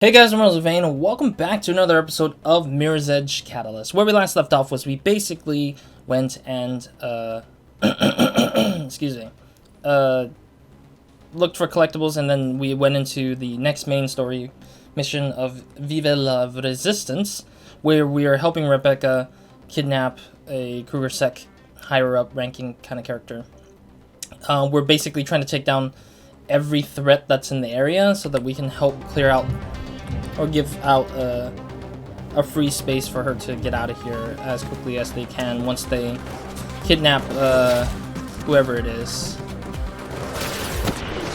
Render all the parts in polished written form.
Hey guys, I'm RozaldVaneGAME, and welcome back to another episode of Mirror's Edge Catalyst. Where we last left off was we basically went and, excuse me, looked for collectibles, and then we went into the next main story mission of Vive la Resistance, where we are helping Rebecca kidnap a Kruger-Sec higher-up ranking kind of character. We're basically trying to take down every threat that's in the area so that we can help clear out or give out a free space for her to get out of here as quickly as they can once they kidnap whoever it is.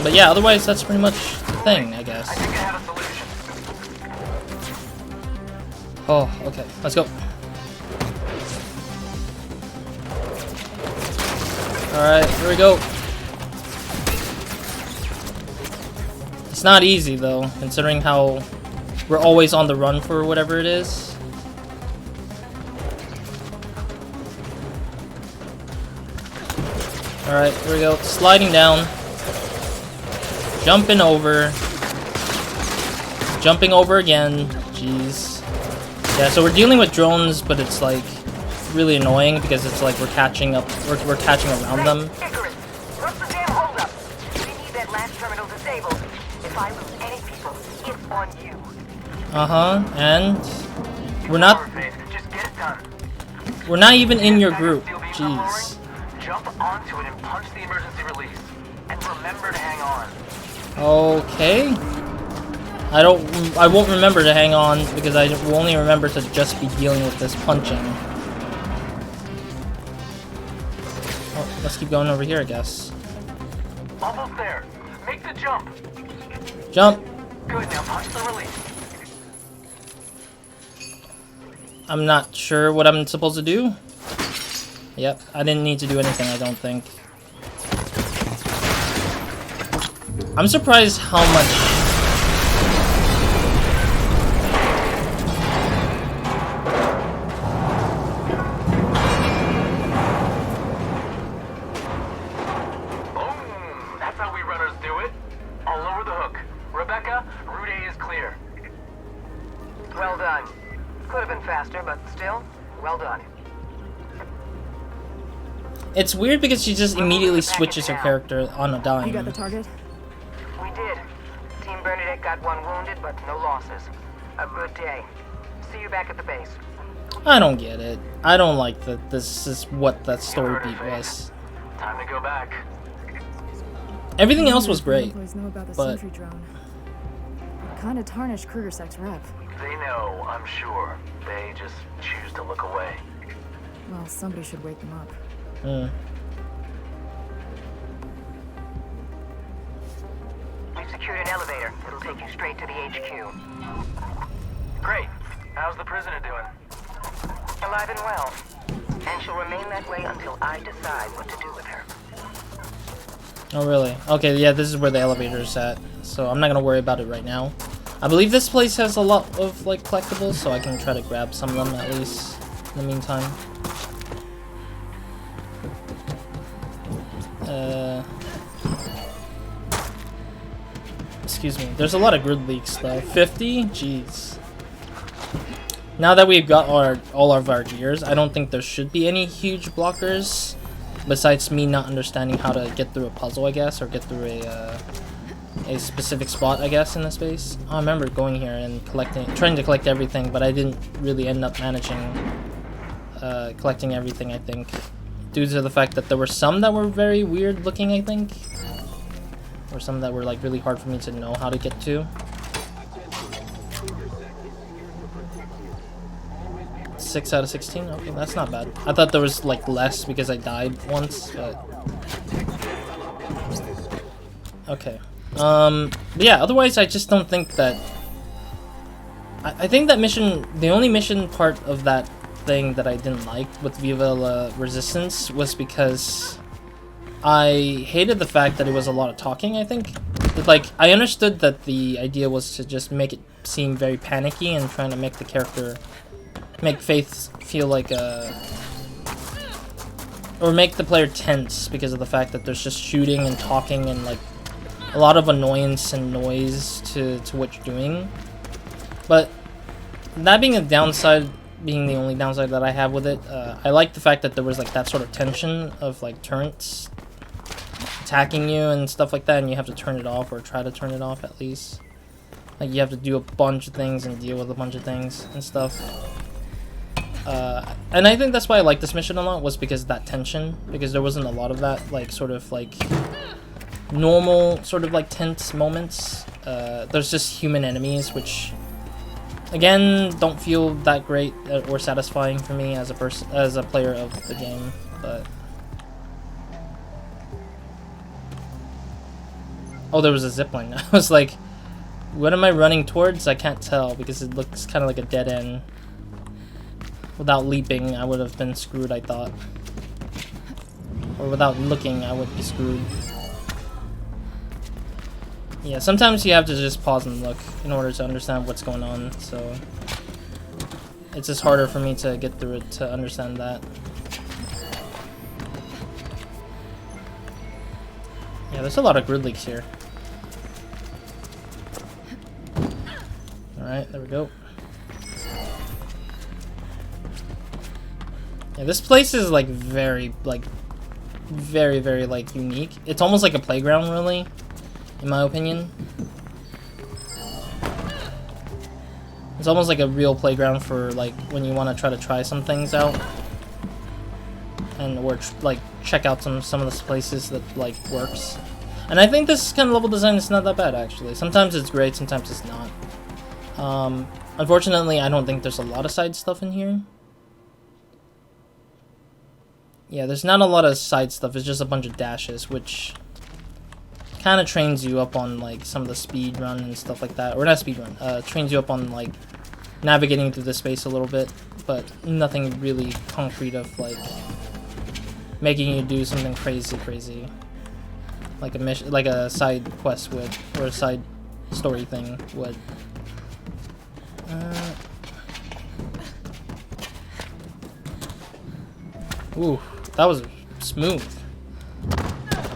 But yeah, otherwise that's pretty much the thing, I guess. I think I have a solution. Oh, okay, let's go. Alright, here we go. It's not easy though, considering how we're always on the run for whatever it is. Alright, here we go. Sliding down. Jumping over. Jumping over again. Jeez. Yeah, so we're dealing with drones, but it's like really annoying because it's like we're catching up, we're catching around them. What's the damn holdup? We need that last terminal disabled. If I lose any people, it's on you. And we're not Just get it done. we're not even in your group. Jeez. Jump onto it and punch the emergency release. And remember to hang on. Okay. I won't remember to hang on because I will only remember to just be dealing with this punching. Oh, let's keep going over here, I guess. Almost there. Make the jump. Jump. Good, now punch the release. I'm not sure what I'm supposed to do. Yep, I didn't need to do anything, I don't think. I'm surprised how much... Boom! That's how we runners do it. I'll lower the hook. Rebecca, Route A is clear. Well done. Could have been faster, but still, well done. It's weird because she just immediately switches her character on a dime. You got the target? We did. Team Bernadette got one wounded, but no losses. A good day. See you back at the base. I don't get it. I don't like that this is what that story beat was. Time to go back. Everything else was great, Employees know about the but... sentry drone. It kind of tarnished Kruger-Sec's rep. They know, I'm sure. They just choose to look away. Well, somebody should wake them up. We've secured an elevator. It'll take you straight to the HQ. Great. How's the prisoner doing? Alive and well. And she'll remain that way until I decide what to do with her. Oh, really? Okay, yeah, this is where the elevator is at. So I'm not gonna worry about it right now. I believe this place has a lot of, like, collectibles, so I can try to grab some of them, at least, in the meantime. Excuse me. There's a lot of grid leaks, though. 50? Jeez. Now that we've got all of our gears, I don't think there should be any huge blockers. Besides me not understanding how to get through a puzzle, I guess, or get through a specific spot, I guess, in the space. I remember going here and trying to collect everything, but I didn't really end up managing collecting everything, I think. Due to the fact that there were some that were very weird looking, I think. Or some that were like really hard for me to know how to get to. 6 out of 16? Okay, that's not bad. I thought there was like less because I died once, but... Okay. But yeah, otherwise I just don't think that... I think that mission, the only mission part of that thing that I didn't like with Viva la Resistance was because I hated the fact that it was a lot of talking, I think. Like, I understood that the idea was to just make it seem very panicky and trying to make the character, make Faith feel like or make the player tense because of the fact that there's just shooting and talking and like a lot of annoyance and noise to what you're doing. But that being a downside, being the only downside that I have with it, I like the fact that there was like that sort of tension of like turrets attacking you and stuff like that, and you have to turn it off or try to turn it off at least. Like you have to do a bunch of things and deal with a bunch of things and stuff. And I think that's why I like this mission a lot, was because of that tension, because there wasn't a lot of that like sort of like normal sort of like tense moments. There's just human enemies, which again don't feel that great or satisfying for me as a player of the game. But oh, there was a zipline. I was like, what am I running towards? I can't tell because it looks kind of like a dead end. Without leaping, I would have been screwed, I thought. Or without looking, I would be screwed. Yeah, sometimes you have to just pause and look in order to understand what's going on, so it's just harder for me to get through it to understand that. Yeah, there's a lot of grid leaks here. Alright, there we go. Yeah, this place is like very like unique. It's almost like a playground, really, in my opinion. It's almost like a real playground for like when you want to try some things out, and or like check out some of the places that like works. And I think this kind of level design is not that bad, actually. Sometimes it's great, sometimes it's not. Unfortunately, I don't think there's a lot of side stuff in here. Yeah, there's not a lot of side stuff, it's just a bunch of dashes, which kind of trains you up on like some of the speed run and stuff like that. Or not speed run, trains you up on like navigating through the space a little bit, but nothing really concrete of like making you do something crazy. Like a mission, like a side quest would, or a side story thing would. Ooh, that was smooth.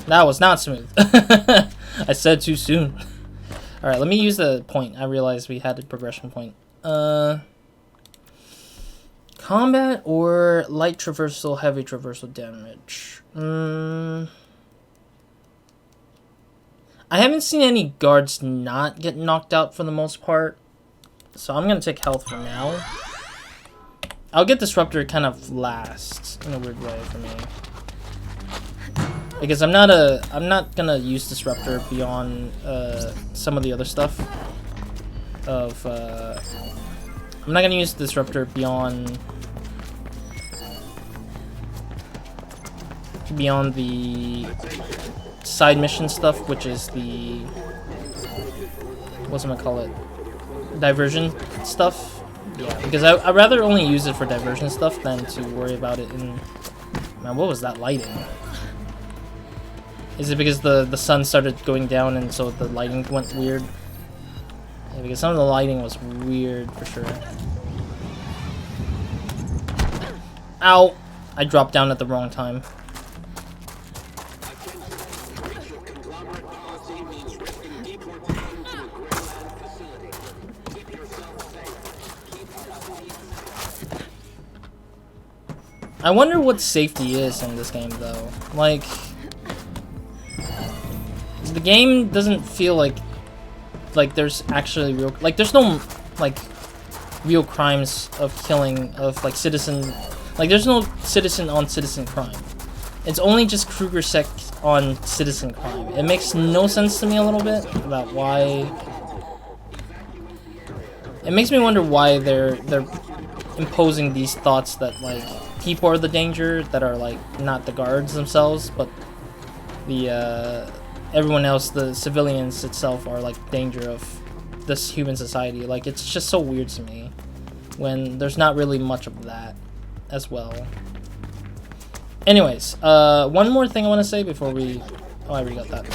That was not smooth. I said too soon. Alright, let me use the point. I realized we had a progression point. Combat or light traversal, heavy traversal damage? I haven't seen any guards not get knocked out for the most part, so I'm gonna take health for now. I'll get Disruptor kind of last in a weird way for me, because I'm not gonna use Disruptor beyond some of the other stuff. I'm not gonna use Disruptor beyond the side mission stuff, which is the diversion stuff. Yeah, because I'd rather only use it for diversion stuff than to worry about it in... Man, what was that lighting? Is it because the sun started going down and so the lighting went weird? Yeah, because some of the lighting was weird for sure. Ow! I dropped down at the wrong time. I wonder what safety is in this game, though. Like, the game doesn't feel like there's actually real, like, there's no like real crimes of killing of like citizen, like there's no citizen on citizen crime. It's only just Kruger sec on citizen crime. It makes no sense to me a little bit about why. It makes me wonder why they're imposing these thoughts that like people are the danger, that are like not the guards themselves, but the everyone else, the civilians itself, are like danger of this human society. Like, it's just so weird to me when there's not really much of that as well. Anyways, one more thing I want to say before we... Oh, I already got that.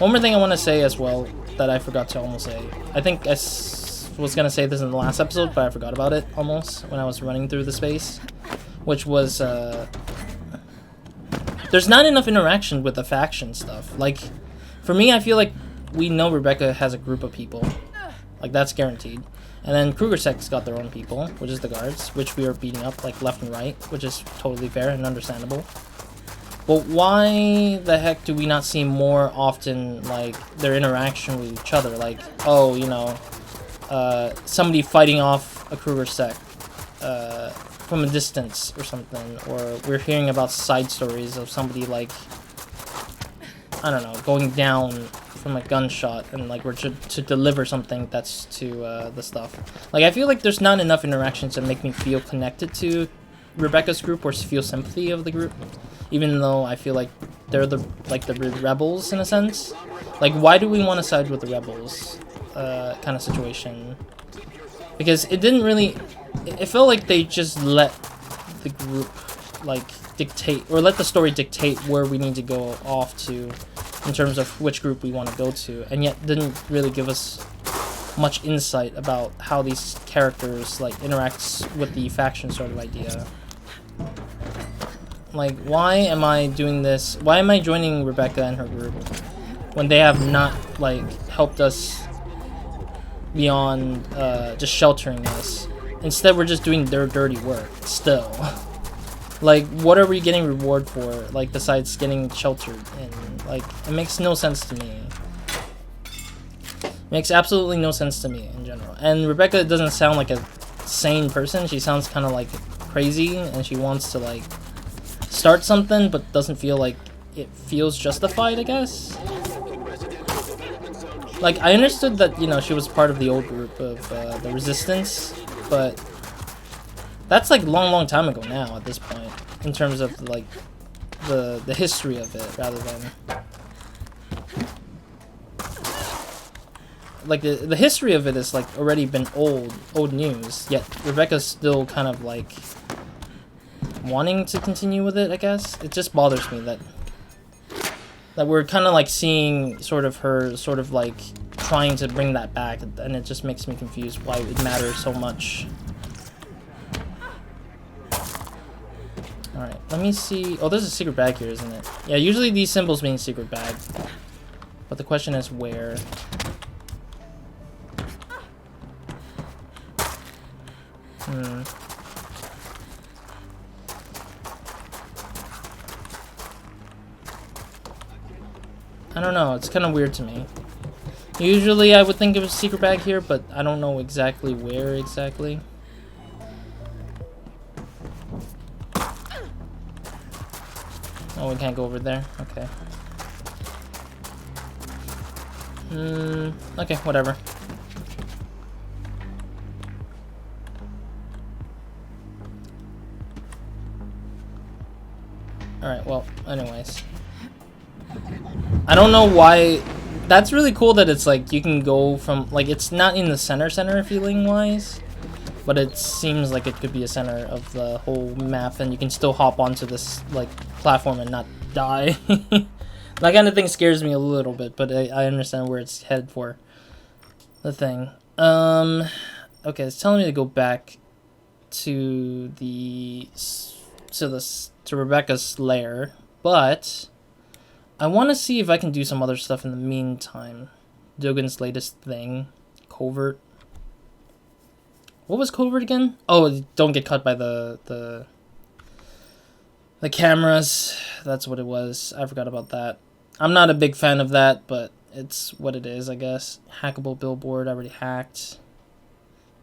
One more thing I want to say as well that I forgot to almost say. I think I was going to say this in the last episode, but I forgot about it almost when I was running through the space. Which was, there's not enough interaction with the faction stuff. Like, for me, I feel like we know Rebecca has a group of people. Like, that's guaranteed. And then Krugersek's got their own people, which is the guards, which we are beating up like left and right, which is totally fair and understandable. But why the heck do we not see more often, like, their interaction with each other? Like, oh, you know, somebody fighting off a Krugersek from a distance or something. Or we're hearing about side stories of somebody, like, I don't know, going down from a gunshot and, like, we're to deliver something that's to the stuff. Like, I feel like there's not enough interactions that make me feel connected to Rebecca's group or feel sympathy of the group. Even though I feel like they're the rebels in a sense. Like, why do we want to side with the rebels kind of situation? Because it didn't really... It felt like they just let the group, like, dictate, or let the story dictate where we need to go off to in terms of which group we want to go to, and yet didn't really give us much insight about how these characters, like, interacts with the faction sort of idea. Like, why am I doing this? Why am I joining Rebecca and her group when they have not, like, helped us beyond just sheltering us? Instead, we're just doing their dirty work still. Like, what are we getting reward for, like, besides getting sheltered? And, like, it makes no sense to me. It makes absolutely no sense to me in general. And Rebecca doesn't sound like a sane person. She sounds kind of, like, crazy, and she wants to, like, start something, but doesn't feel like it feels justified, I guess. Like, I understood that, you know, she was part of the old group of the Resistance, but that's like long time ago now at this point, in terms of, like, the history of it, rather than like the history of it is, like, already been old news, yet Rebecca's still kind of, like, wanting to continue with it, I guess. It just bothers me that we're kind of, like, seeing sort of her sort of, like, trying to bring that back, and it just makes me confused why it matters so much. Alright, let me see. Oh, there's a secret bag here, isn't it? Yeah, usually these symbols mean secret bag, but the question is where. I don't know, it's kind of weird to me. Usually I would think it was a secret bag here, but I don't know exactly where exactly. Oh, we can't go over there? Okay. Okay, whatever. Alright, well, anyways. I don't know why. That's really cool that it's like you can go from, like, it's not in the center feeling wise, but it seems like it could be a center of the whole map, and you can still hop onto this, like, platform and not die. That kind of thing scares me a little bit, but I understand where it's headed for the thing. Okay, it's telling me to go back to to Rebecca's lair, but I want to see if I can do some other stuff in the meantime. Dugan's latest thing, covert. What was covert again? Oh, don't get caught by the cameras. That's what it was. I forgot about that. I'm not a big fan of that, but it's what it is, I guess. Hackable billboard, I already hacked.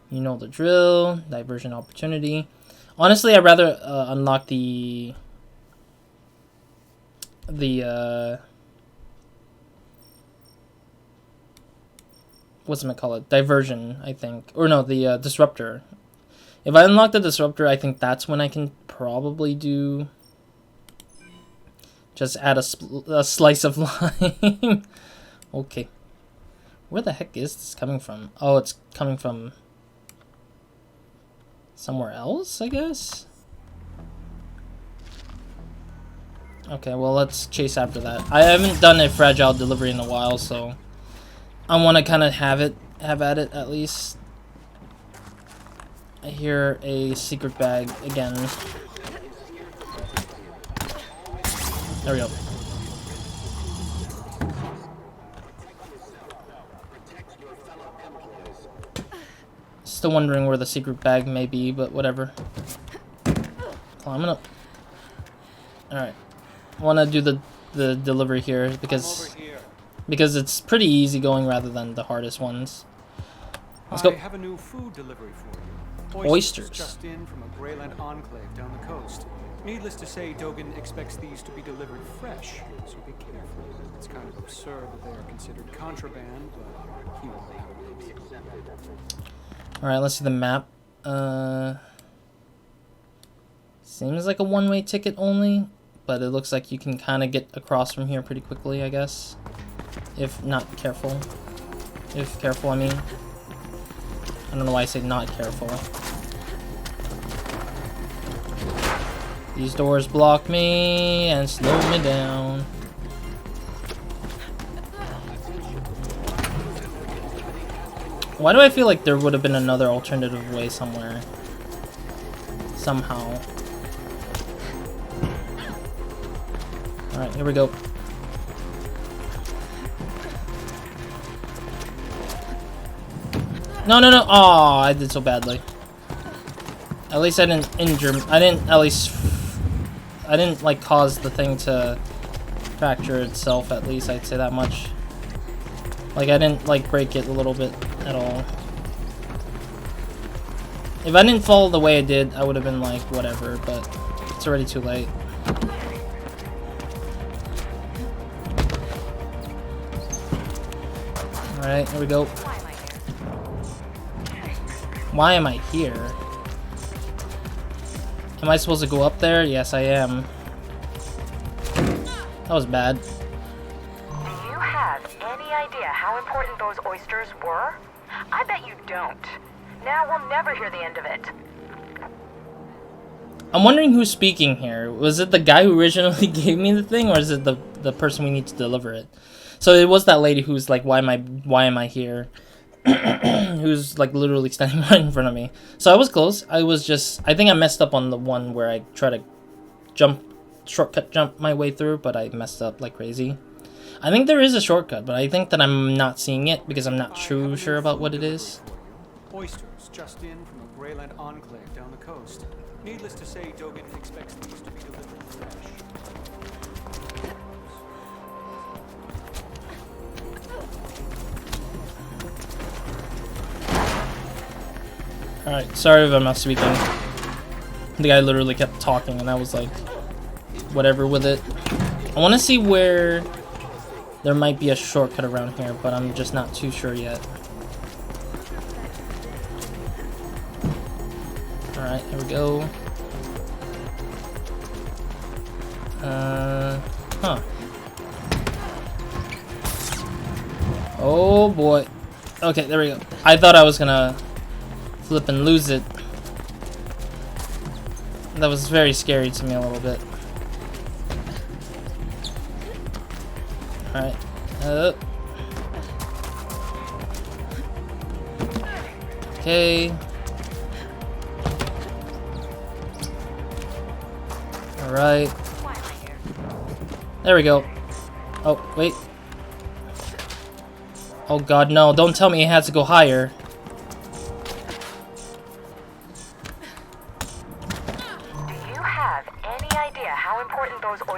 You know the drill. Diversion opportunity. Honestly, I'd rather unlock the whatchamacallit, diversion, I think. Or no, the disruptor. If I unlock the disruptor, I think that's when I can probably do... Just add a slice of lime. Okay. Where the heck is this coming from? Oh, it's coming from somewhere else, I guess? Okay, well, let's chase after that. I haven't done a fragile delivery in a while, so I want to kind of have at it at least. I hear a secret bag again. There we go. Still wondering where the secret bag may be, but whatever. Climbing up. Alright. I want to do the delivery here because it's pretty easy going rather than the hardest ones. Let's go. I have a new food delivery for you. Oysters. Just in from a Greyland enclave down the coast. Needless to say, Dogen expects these to be delivered fresh, so be careful. It's kind of absurd that they are considered contraband, but you know how it is. Alright, let's see the map. Seems like a one-way ticket only, but it looks like you can kind of get across from here pretty quickly, I guess. If not careful. If careful, I mean. I don't know why I say not careful. These doors block me and slow me down. Why do I feel like there would have been another alternative way somewhere? Somehow. Alright, here we go. No, no, no. Oh, I did so badly. At least I didn't injure. I didn't like cause the thing to fracture itself, at least I'd say that much. Like I didn't like break it a little bit at all. If I didn't fall the way I did, I would have been like whatever, but it's already too late. Alright, here we go. Why am I here? Am I supposed to go up there? Yes, I am. That was bad. Do you have any idea how important those oysters were? I bet you don't. Now we'll never hear the end of it. I'm wondering who's speaking here. Was it the guy who originally gave me the thing, or is it the person we need to deliver it? So it was that lady who's like, why am I here? Who's like literally standing right in front of me. So I was close. I think I messed up on the one where I try to shortcut jump my way through, but I messed up like crazy. I think there is a shortcut, but I think that I'm not seeing it because I'm not too sure about what it is. Oysters just in from a Greyland enclave down the coast. Needless to say, Dogen expects these to be delivered fresh. Alright, sorry if I'm not speaking. The guy literally kept talking and I was like, whatever with it. I want to see where there might be a shortcut around here, but I'm just not too sure yet. Alright, here we go. Huh. Oh boy. Okay, there we go. I thought I was gonna flip and lose it. That was very scary to me a little bit. Alright. Okay. Alright. There we go. Oh, wait. Oh god, no. Don't tell me it has to go higher.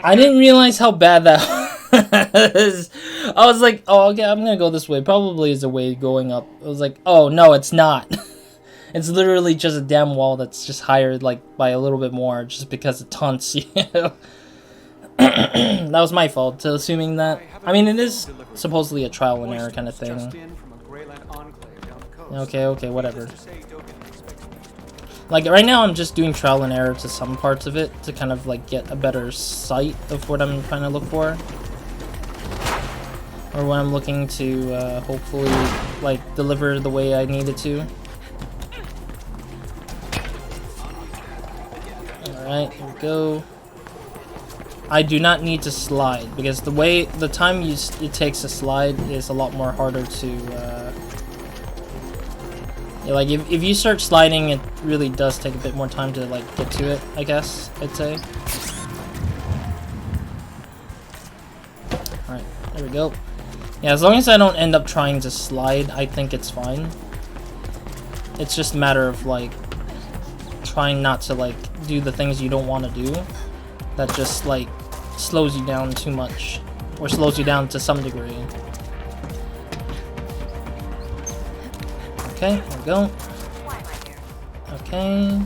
I didn't realize how bad that was. I was like, oh, okay, I'm gonna go this way. Probably is a way going up. I was like, oh, no, it's not. It's literally just a damn wall that's just higher, like, by a little bit more, just because it taunts you. That was my fault, assuming that. I mean, it is supposedly a trial and error kind of thing. Okay, whatever. Like, right now I'm just doing trial and error to some parts of it to kind of, like, get a better sight of what I'm trying to look for. Or what I'm looking to, hopefully, like, deliver the way I need it to. Alright, here we go. I do not need to slide, because the time it takes to slide is a lot more harder to, yeah, like, if you start sliding, it really does take a bit more time to, like, get to it, I guess, I'd say. Alright, there we go. Yeah, as long as I don't end up trying to slide, I think it's fine. It's just a matter of like trying not to like do the things you don't want to do. That just like slows you down too much, or slows you down to some degree. Okay, there we go. Okay.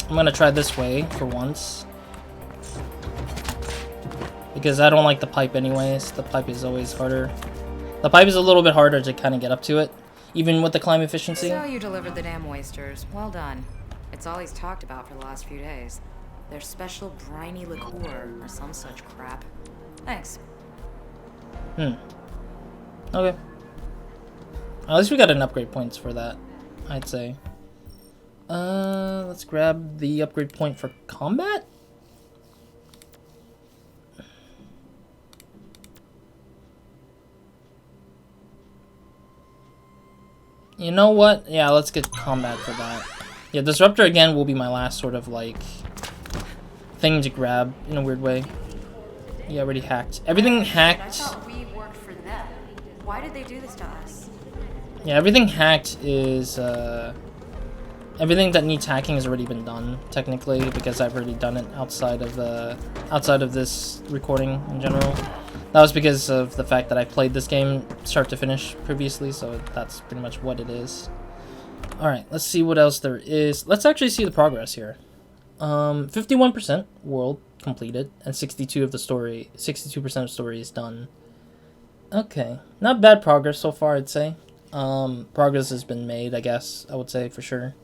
I'm gonna try this way for once. Because I don't like the pipe anyways. The pipe is always harder. The pipe is a little bit harder to kind of get up to it, even with the climb efficiency. So you delivered the damn oysters. Well done. It's all he's talked about for the last few days. Their special briny liqueur or some such crap. Thanks. Okay. At least we got an upgrade points for that, I'd say. Let's grab the upgrade point for combat. You know what? Yeah, let's get combat for that. Yeah, Disruptor again will be my last sort of like thing to grab in a weird way. Yeah, already hacked. Everything hacked. I thought we worked for them. Why did they do this to us? Yeah, everything hacked is everything that needs hacking has already been done technically, because I've already done it outside of this recording in general. That was because of the fact that I played this game start to finish previously, so that's pretty much what it is. Alright, let's see what else there is. Let's actually see the progress here. 51% world completed, and 62% of the story is done. Okay, not bad progress so far, I'd say. Progress has been made, I guess, I would say for sure.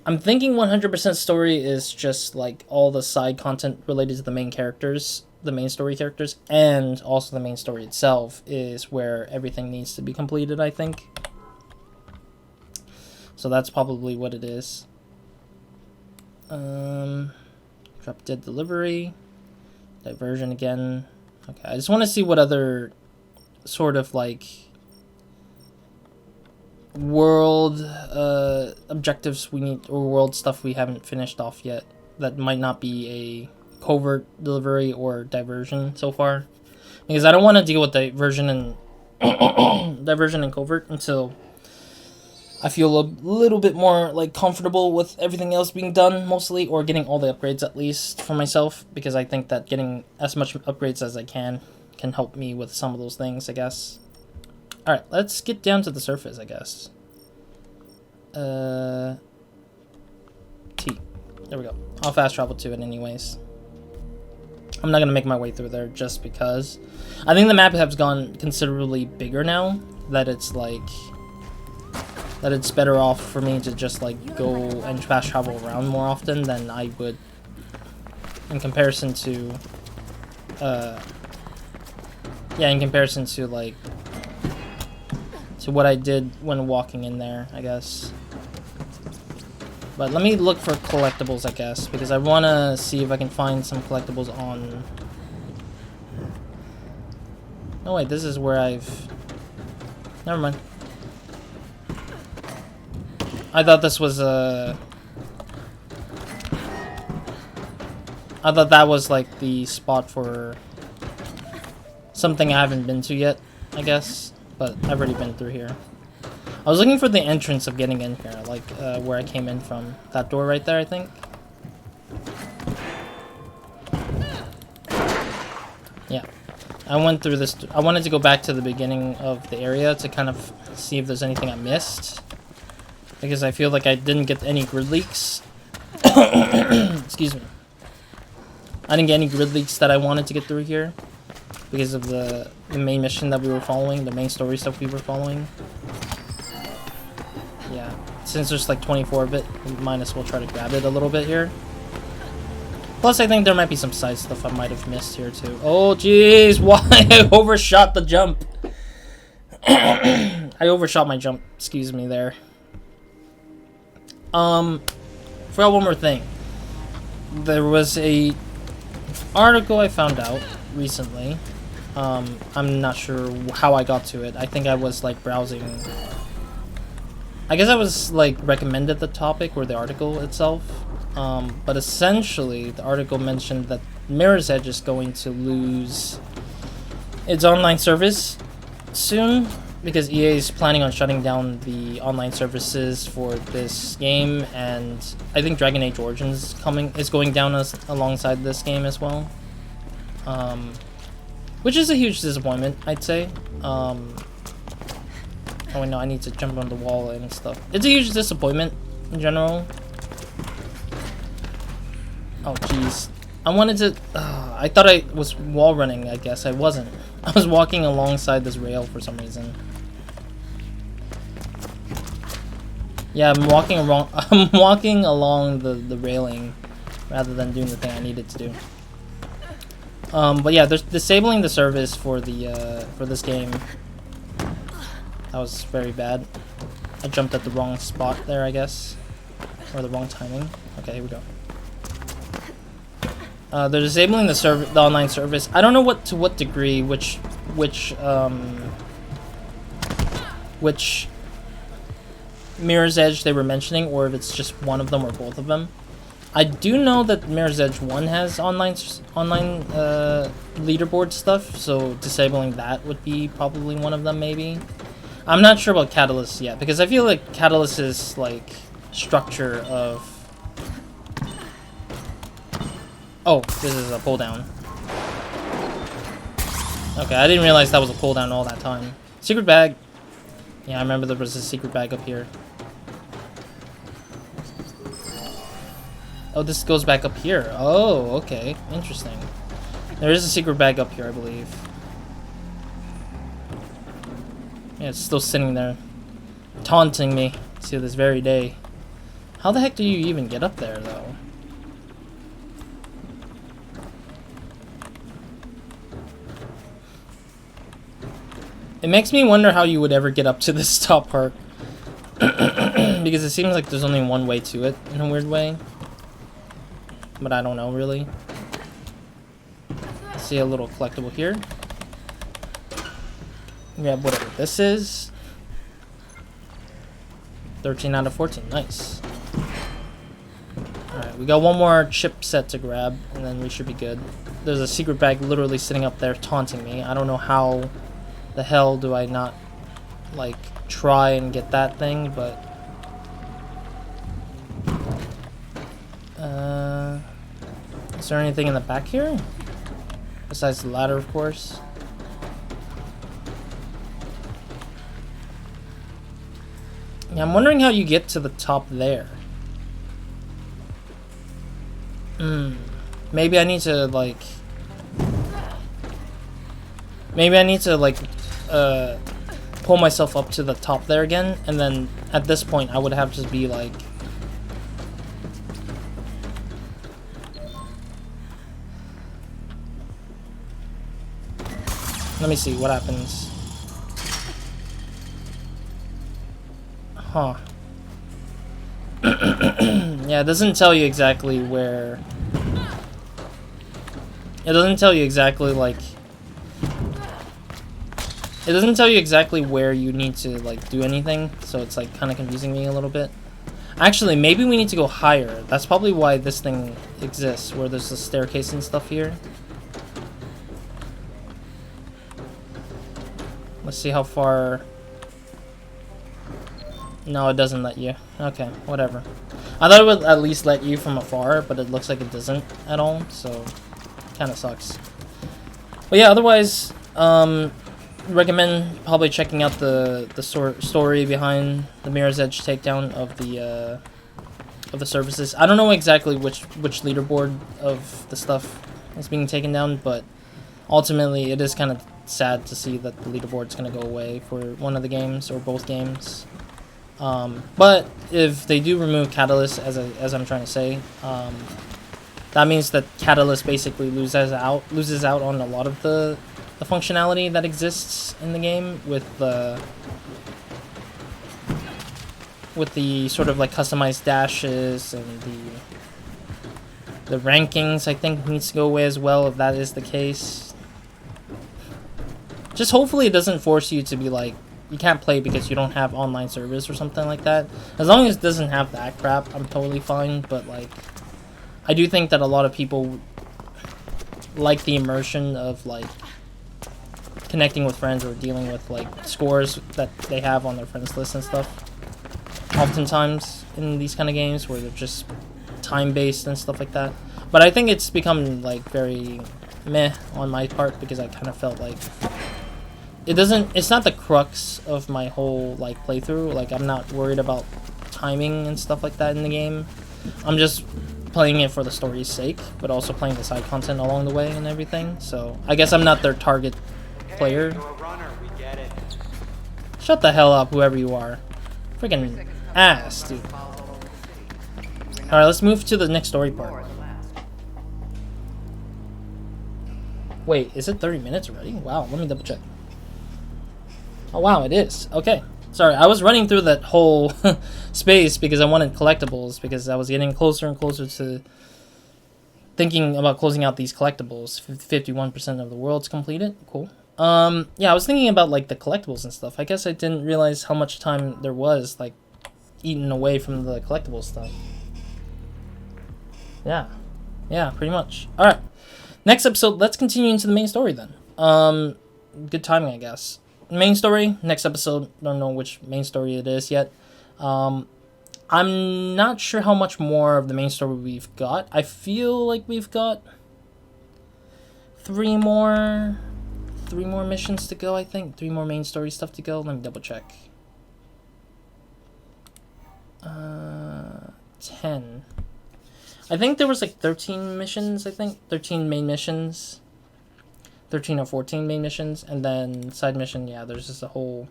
I'm thinking 100% story is just like all the side content related to the main characters, the main story characters, and also the main story itself is where everything needs to be completed, I think. So that's probably what it is. Drop dead delivery. Diversion again. Okay, I just want to see what other sort of like world objectives we need, or world stuff we haven't finished off yet that might not be a covert delivery or diversion so far, because I don't want to deal with diversion and diversion and covert until I feel a little bit more like comfortable with everything else being done mostly, or getting all the upgrades at least for myself, because I think that getting as much upgrades as I can help me with some of those things, I guess. Alright, let's get down to the surface, I guess. T. There we go. I'll fast travel to it anyways. I'm not going to make my way through there just because. I think the map has gone considerably bigger now, that it's like that it's better off for me to just like go and fast travel around more often than I would in comparison to in comparison to like to what I did when walking in there, I guess. But let me look for collectibles, I guess, because I want to see if I can find some collectibles on... No, wait, this is where I've... Never mind. I thought this was I thought that was like the spot for something I haven't been to yet, I guess. But I've already been through here. I was looking for the entrance of getting in here, like where I came in from. That door right there, I think. Yeah. I went through this. I wanted to go back to the beginning of the area to kind of see if there's anything I missed. Because I feel like I didn't get any grid leaks. Excuse me. I didn't get any grid leaks that I wanted to get through here. Because of the main mission that we were following, the main story stuff we were following. Yeah, since there's like 24 of it, we might as well try to grab it a little bit here. Plus, I think there might be some side stuff I might have missed here too. Oh, jeez, why I overshot the jump? I overshot my jump, excuse me there. Forgot one more thing. There was a article I found out recently. I'm not sure how I got to it. I think I was like browsing. I guess I was like recommended the topic or the article itself. But essentially the article mentioned that Mirror's Edge is going to lose its online service soon. because EA is planning on shutting down the online services for this game, and I think Dragon Age Origins is going down alongside this game as well, which is a huge disappointment, I'd say. Oh no, I need to jump on the wall and stuff. It's a huge disappointment in general. Oh jeez, I wanted to. I thought I was wall running. I guess I wasn't. I was walking alongside this rail for some reason. Yeah, I'm walking along. I'm walking along the railing rather than doing the thing I needed to do. But yeah, there's disabling the service for the for this game. That was very bad. I jumped at the wrong spot there, I guess, or the wrong timing. Okay, here we go. They're disabling the online service. I don't know to what degree, which Mirror's Edge they were mentioning, or if it's just one of them or both of them. I do know that Mirror's Edge 1 has online leaderboard stuff, so disabling that would be probably one of them, maybe. I'm not sure about Catalyst yet, because I feel like Catalyst's like structure of... Oh, this is a pull down. Okay, I didn't realize that was a pull down all that time. Secret bag. Yeah, I remember there was a secret bag up here. Oh, this goes back up here. Oh, okay. Interesting. There is a secret bag up here, I believe. Yeah, it's still sitting there, taunting me to this very day. How the heck do you even get up there, though? It makes me wonder how you would ever get up to this top part. Because it seems like there's only one way to it, in a weird way. But I don't know, really. See a little collectible here. Grab whatever this is. 13 out of 14, nice. Alright, we got one more chip set to grab, and then we should be good. There's a secret bag literally sitting up there taunting me. I don't know how the hell do I not, like, try and get that thing, but... is there anything in the back here? Besides the ladder, of course. Yeah, I'm wondering how you get to the top there. Maybe I need to, like... Maybe I need to, like, pull myself up to the top there again, and then at this point I would have to be, like... Let me see what happens. Huh. Yeah, it doesn't tell you exactly where... It doesn't tell you exactly, like... It doesn't tell you exactly where you need to, like, do anything, so it's, like, kind of confusing me a little bit. Actually, maybe we need to go higher. That's probably why this thing exists, where there's a staircase and stuff here. Let's see how far... No, it doesn't let you. Okay, whatever. I thought it would at least let you from afar, but it looks like it doesn't at all, so kind of sucks. But yeah, otherwise, recommend probably checking out the story behind the Mirror's Edge takedown of the services. I don't know exactly which leaderboard of the stuff is being taken down, but ultimately it is kind of sad to see that the leaderboard's going to go away for one of the games or both games. But if they do remove Catalyst, as I'm trying to say, that means that Catalyst basically loses out on a lot of the functionality that exists in the game with the sort of like customized dashes, and the rankings I think needs to go away as well if that is the case. Just hopefully it doesn't force you to be like, you can't play because you don't have online service or something like that. As long as it doesn't have that crap, I'm totally fine. But like, I do think that a lot of people like the immersion of like connecting with friends or dealing with like scores that they have on their friends list and stuff. Oftentimes in these kind of games where they're just time-based and stuff like that. But I think it's become like very meh on my part because I kind of felt like it's not the crux of my whole like playthrough. Like I'm not worried about timing and stuff like that in the game. I'm just playing it for the story's sake, but also playing the side content along the way and everything. So I guess I'm not their target player. Shut the hell up, whoever you are. Freaking ass, dude. Alright, let's move to the next story part. Wait, is it 30 minutes already? Wow, let me double check. Oh wow, it is. Okay. Sorry, I was running through that whole space because I wanted collectibles, because I was getting closer and closer to thinking about closing out these collectibles. 51% of the world's completed. Cool. Yeah, I was thinking about like the collectibles and stuff. I guess I didn't realize how much time there was like eaten away from the collectible stuff. Yeah, pretty much. All right. Next episode, let's continue into the main story then. Good timing, I guess. Main story, next episode. Don't know which main story it is yet. I'm not sure how much more of the main story we've got. I feel like we've got three more missions to go, I think. 3 more main story stuff to go. Let me double check. 10. I think there was like 13 missions, I think. 13 main missions. 13 or 14 main missions, and then side mission, yeah, there's just a whole,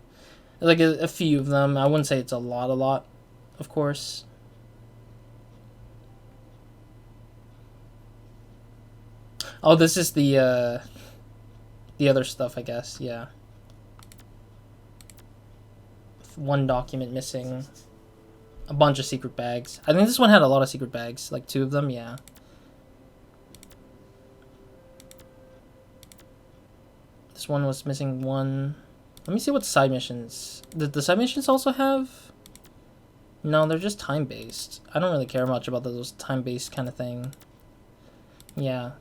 like a few of them. I wouldn't say it's a lot, of course. Oh, this is the other stuff, I guess, yeah. 1 document missing. A bunch of secret bags. I think this one had a lot of secret bags, like 2 of them, yeah. This one was missing 1. Let me see what side missions. Did the side missions also have? No, they're just time-based. I don't really care much about those time-based kind of thing. Yeah.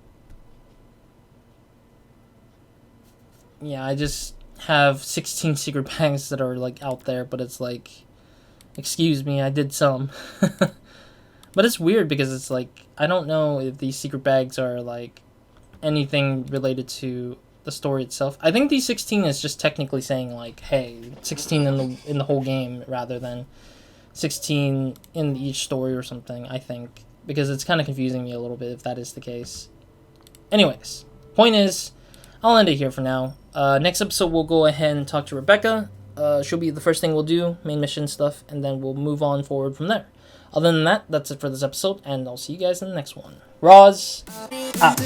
Yeah, I just have 16 secret bags that are like out there, but it's like, excuse me, I did some. But it's weird because it's like, I don't know if these secret bags are like anything related to the story itself. I think these 16 is just technically saying like, hey, 16 in the whole game rather than 16 in each story or something, I think, because it's kind of confusing me a little bit if that is the case. Anyways, point is, I'll end it here for now. Next episode we'll go ahead and talk to Rebecca. She'll be the first thing we'll do, main mission stuff, and then we'll move on forward from there. Other than that, that's it for this episode, and I'll see you guys in the next one. Roz, out.